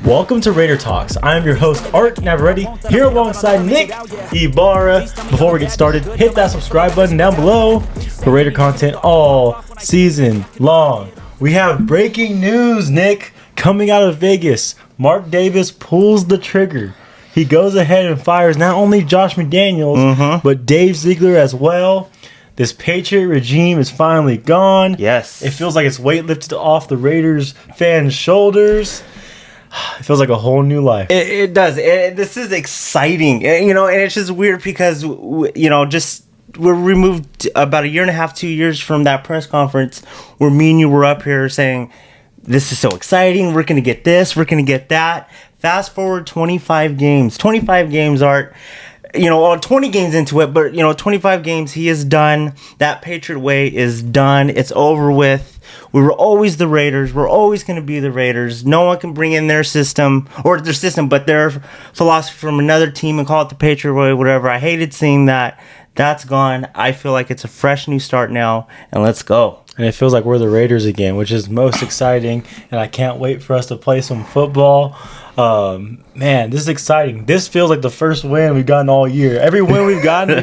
Welcome to Raider Talks. I am your host, Art Navarrete, here alongside Nick Ibarra. Before we get started, hit that subscribe button down below for Raider content all season long. We have breaking news, Nick, coming out of Vegas. Mark Davis pulls the trigger. He goes ahead and fires not only Josh McDaniels, but Dave Ziegler as well. This Patriot regime is finally gone. Yes. It feels like it's weight lifted off the Raiders fans' shoulders. It feels like a whole new life. It does. This is exciting. And it's just weird because, we're removed about a year and a half, 2 years from that press conference where me and you were up here saying, this is so exciting. We're going to get this. We're going to get that. Fast forward 25 games. 25 games, Art. 20 games into it, but 25 games, he is done. That Patriot way is done. It's over with. We were always the Raiders. We're always going to be the Raiders. No one can bring in their system, but their philosophy from another team and call it the Patriot way, whatever. I hated seeing that. That's gone. I feel like it's a fresh new start now, and let's go. And it feels like we're the Raiders again, which is most exciting, and I can't wait for us to play some football. Man, this is exciting. This feels like the first win we've gotten all year. Every win we've gotten,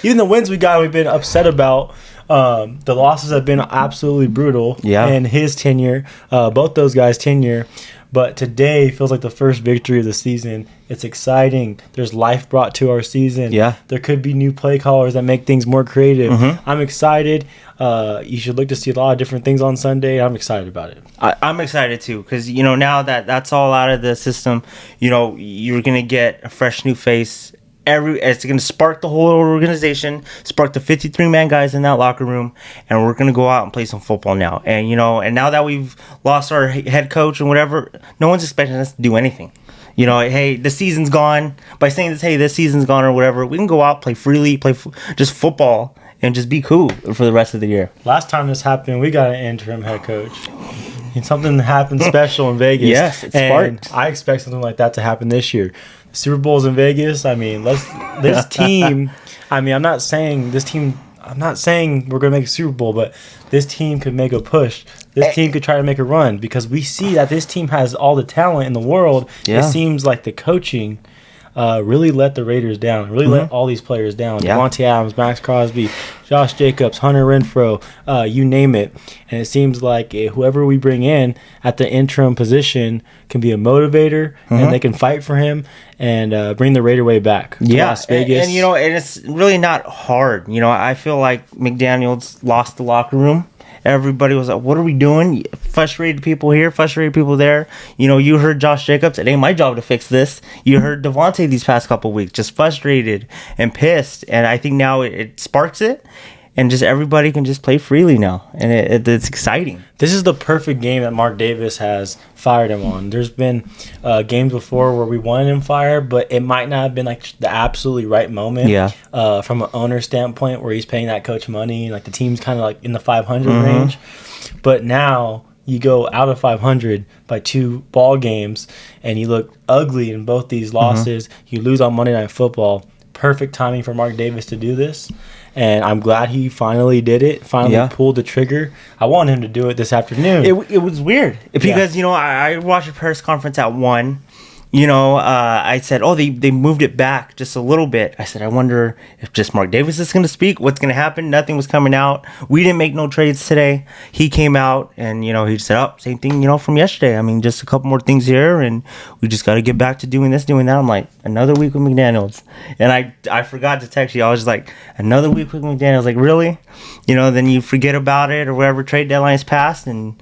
even the wins we got, we've been upset about. The losses have been absolutely brutal in his tenure, both those guys' tenure. But today feels like the first victory of the season. It's exciting. There's life brought to our season. Yeah. There could be new play callers that make things more creative. I'm excited. You should look to see a lot of different things on Sunday. I'm excited about it. I'm excited too because, now that that's all out of the system, you're going to get a fresh new face. It's going to spark the whole organization, spark the 53-man guys in that locker room, and we're going to go out and play some football now. And, and now that we've lost our head coach and whatever, no one's expecting us to do anything. Hey, the season's gone. By saying this, hey, this season's gone or whatever, we can go out, play freely, play just football, and just be cool for the rest of the year. Last time this happened, we got an interim head coach. And something happened special in Vegas. Yes, it sparked. I expect something like that to happen this year. The Super Bowl's in Vegas. This team. I'm not saying we're gonna make a Super Bowl, but this team could make a push. This team could try to make a run because we see that this team has all the talent in the world. Yeah. It seems like the coaching really let the Raiders down. Really let all these players down. Yeah. Devontae Adams, Max Crosby, Josh Jacobs, Hunter Renfrow, you name it. And it seems like whoever we bring in at the interim position can be a motivator, and they can fight for him and bring the Raider way back to Las Vegas. And it's really not hard. I feel like McDaniels lost the locker room. Everybody was like, what are we doing? Frustrated people here, frustrated people there. You heard Josh Jacobs. It ain't my job to fix this. You heard Devontae these past couple of weeks, just frustrated and pissed. And I think now it sparks it. And just everybody can just play freely now. And it's exciting. This is the perfect game that Mark Davis has fired him on. There's been games before where we wanted him fired, but it might not have been like the absolutely right moment. Yeah. From an owner standpoint where he's paying that coach money. Like the team's kind of like in the 500 range. But now you go out of 500 by 2 ball games and you look ugly in both these losses. You lose on Monday Night Football. Perfect timing for Mark Davis to do this. And I'm glad he finally did it, pulled the trigger. I want him to do it this afternoon. It was weird because, I watched a press conference at 1. I said, they moved it back just a little bit. I said, I wonder if just Mark Davis is going to speak. What's going to happen? Nothing was coming out. We didn't make no trades today. He came out and, he said, same thing, from yesterday. Just a couple more things here and we just got to get back to doing this, doing that. I'm like, another week with McDaniels. And I forgot to text you. I was just like, another week with McDaniels. Like, really? Then you forget about it or whatever, trade deadline's passed and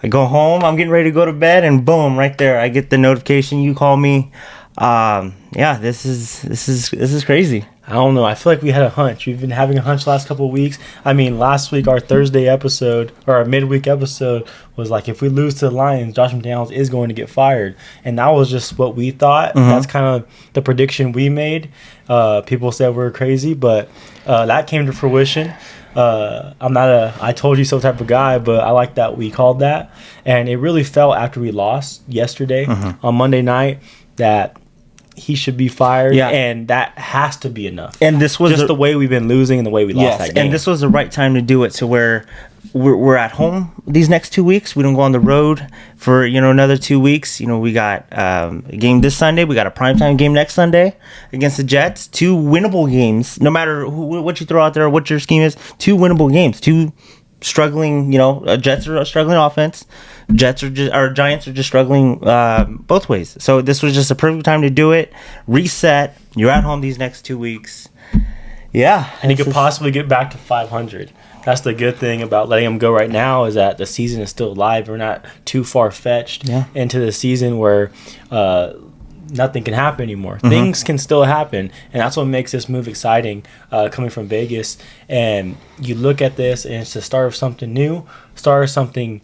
I go home, I'm getting ready to go to bed, and boom, right there, I get the notification. You call me. This is crazy. I don't know. I feel like we had a hunch. We've been having a hunch the last couple of weeks. Last week, our Thursday episode, or our midweek episode, was like, if we lose to the Lions, Josh McDaniels is going to get fired. And that was just what we thought. That's kind of the prediction we made. People said we were crazy, but that came to fruition. I'm not a I told you so type of guy, but I like that we called that. And it really felt after we lost yesterday on Monday night that he should be fired, and that has to be enough. And this was just the way we've been losing and the way we lost that game. And this was the right time to do it, to where we're at home these next 2 weeks. We don't go on the road for another 2 weeks. We got a game this Sunday. We got a primetime game next Sunday against the Jets. 2 winnable games. No matter what you throw out there, what your scheme is, 2 winnable games. 2 struggling. Jets are a struggling offense. Giants are just struggling both ways. So this was just a perfect time to do it. Reset. You're at home these next 2 weeks. Yeah, and he could possibly get back to 500. That's the good thing about letting him go right now, is that the season is still live. We're not too far-fetched into the season where nothing can happen anymore. Mm-hmm. Things can still happen, and that's what makes this move exciting coming from Vegas. And you look at this, and it's the start of something new, start of something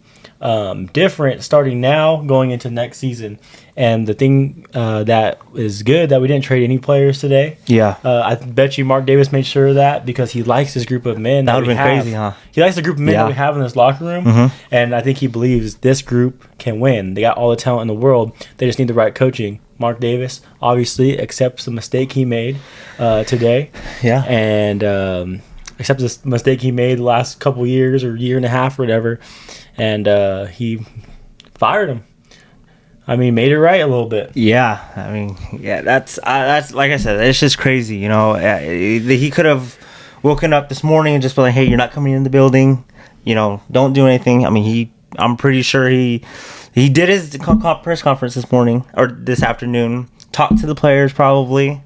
different, starting now, going into next season. And the thing that is good that we didn't trade any players today. Yeah. I bet you Mark Davis made sure of that because he likes this group of men that we have. That would have been crazy, huh? He likes the group of men that we have in this locker room. Mm-hmm. And I think he believes this group can win. They got all the talent in the world. They just need the right coaching. Mark Davis obviously accepts the mistake he made today. Yeah. And accepts the mistake he made the last couple years or year and a half or whatever. And he fired him. I mean, made it right a little bit. Yeah, I mean, that's like I said, it's just crazy. He could have woken up this morning and just been like, "Hey, you're not coming in the building. Don't do anything." I mean, I'm pretty sure he did his press conference this morning or this afternoon, talked to the players probably,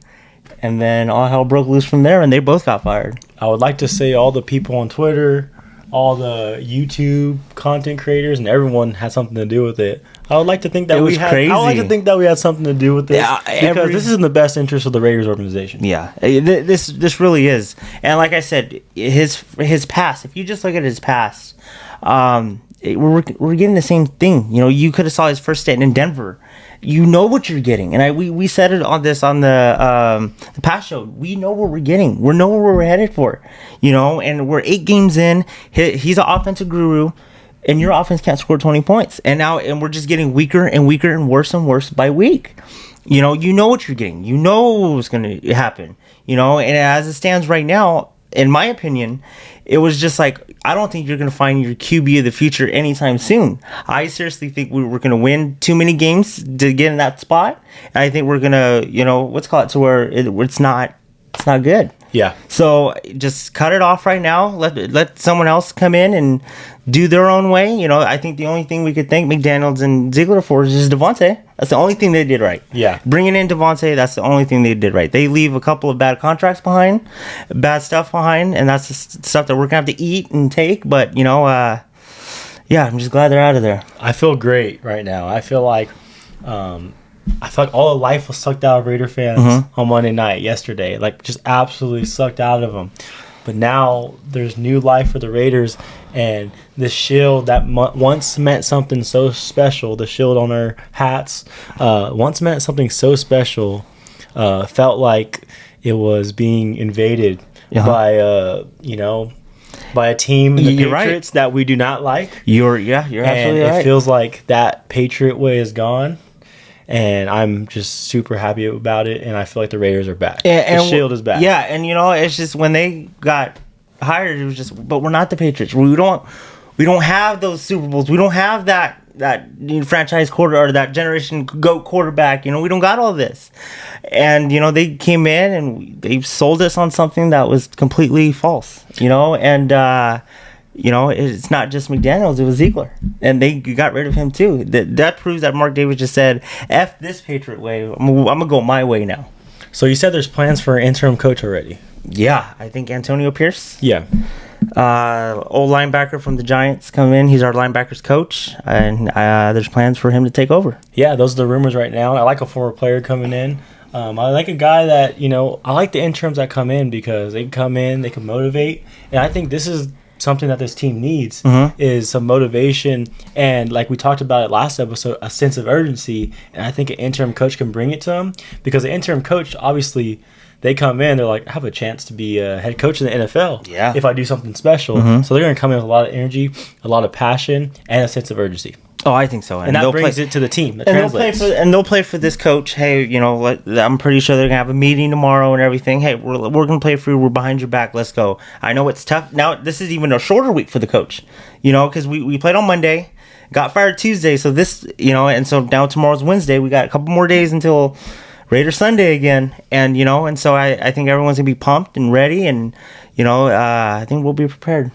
and then all hell broke loose from there, and they both got fired. I would like to say all the people on Twitter, all the YouTube content creators, and everyone had something to do with it. I would like to think that we had. Crazy. I would like to think that we had something to do with this because this is in the best interest of the Raiders organization. Yeah, this really is. And like I said, his past. If you just look at his past, we're getting the same thing. You could have saw his first stint in Denver. You know what you're getting, and we said it on the past show. We know what we're getting. We know where we're headed for. And we're 8 games in. He's an offensive guru. And your offense can't score 20 points. And we're just getting weaker and weaker and worse by week. You know what you're getting. You know what's going to happen. And as it stands right now, in my opinion, it was just like, I don't think you're going to find your QB of the future anytime soon. I seriously think we're going to win too many games to get in that spot. And I think we're going to, let's call it to where it's not good. Yeah. So just cut it off right now. Let someone else come in and do their own way. I think the only thing we could thank McDaniels and Ziegler for is just Devontae. That's the only thing they did right. Yeah. Bringing in Devontae, that's the only thing they did right. They leave a couple of bad contracts behind, bad stuff behind, and that's the stuff that we're going to have to eat and take. But, I'm just glad they're out of there. I feel great right now. I feel like all the life was sucked out of Raider fans on Monday night yesterday. Like, just absolutely sucked out of them. But now there's new life for the Raiders, and this shield that once meant something so special, the shield on our hats, once meant something so special, felt like it was being invaded by a team in the Patriots that we do not like. You're absolutely right. And it feels like that Patriot way is gone. And I'm just super happy about it, and I feel like the Raiders are back. And the shield is back. Yeah, and it's just when they got hired, it was just, but we're not the Patriots. We don't have those Super Bowls. We don't have that franchise quarter or that generation GOAT quarterback. We don't got all this. And they came in and they sold us on something that was completely false. And it's not just McDaniels, it was Ziegler. And they got rid of him too. That proves that Mark Davis just said, F this Patriot way, I'm going to go my way now. So you said there's plans for an interim coach already? Yeah, I think Antonio Pierce. Yeah. Old linebacker from the Giants come in. He's our linebackers coach. And there's plans for him to take over. Yeah, those are the rumors right now. I like a former player coming in. I like a guy that, I like the interims that come in because they can come in, they can motivate. And I think this is something that this team needs is some motivation, and like we talked about it last episode, a sense of urgency. And I think an interim coach can bring it to them, because the interim coach, obviously, they come in, they're like, I have a chance to be a head coach in the NFL if I do something special. So they're going to come in with a lot of energy, a lot of passion, and a sense of urgency. Oh, I think so, and that brings it to the team. That and translates. they'll play for this coach. Hey, I'm pretty sure they're gonna have a meeting tomorrow and everything. Hey, we're gonna play for you. We're behind your back. Let's go. I know it's tough. Now this is even a shorter week for the coach. Because we played on Monday, got fired Tuesday. So this, and so now tomorrow's Wednesday. We got a couple more days until Raiders Sunday again, and so I think everyone's gonna be pumped and ready, and I think we'll be prepared.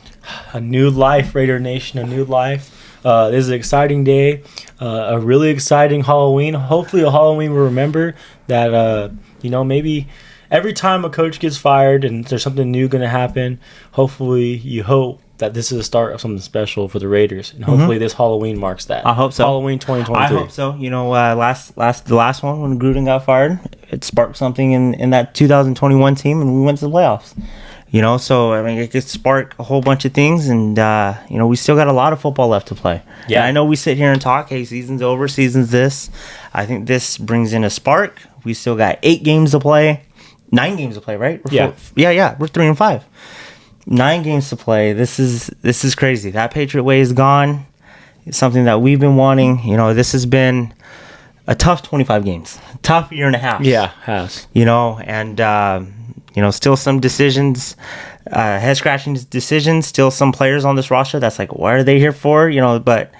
A new life, Raider Nation. A new life. This is an exciting day, a really exciting Halloween. Hopefully a Halloween we'll remember that, maybe every time a coach gets fired and there's something new going to happen, hopefully you hope that this is the start of something special for the Raiders. And hopefully this Halloween marks that. I hope so. Halloween 2023. I hope so. The last one when Gruden got fired, it sparked something in that 2021 team, and we went to the playoffs. So I mean, it could spark a whole bunch of things, and we still got a lot of football left to play. Yeah, and I know we sit here and talk, hey, season's over, season's this. I think this brings in a spark. We still got 9 games to play, right? Yeah, we're 3-5. 9 games to play. This is crazy. That Patriot way is gone. It's something that we've been wanting. This has been a tough 25 games, tough year and a half. Yeah, has. And still some decisions, head-scratching decisions, still some players on this roster that's like, what are they here for? But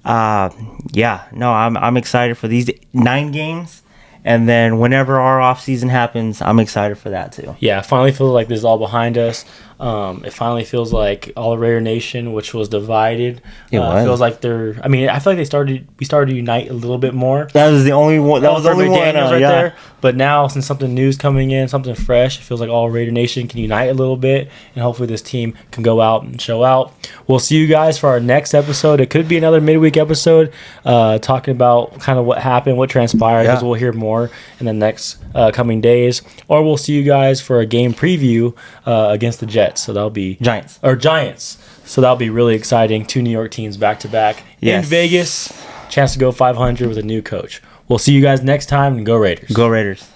I'm excited for these 9 games. And then whenever our off season happens, I'm excited for that too. Yeah, I finally feel like this is all behind us. It finally feels like all of Raider Nation, which was divided, feels like they're. I mean, I feel like we started to unite a little bit more. That was the only one. That was the only one right there. But now, since something new's coming in, something fresh, it feels like all Raider Nation can unite a little bit, and hopefully this team can go out and show out. We'll see you guys for our next episode. It could be another midweek episode, talking about kind of what happened, what transpired, because we'll hear more in the next coming days, or we'll see you guys for a game preview against the Jets. So that'll be Giants. So that'll be really exciting. 2 New York teams back to back in Vegas. Chance to go 500 with a new coach. We'll see you guys next time, and go Raiders. Go Raiders.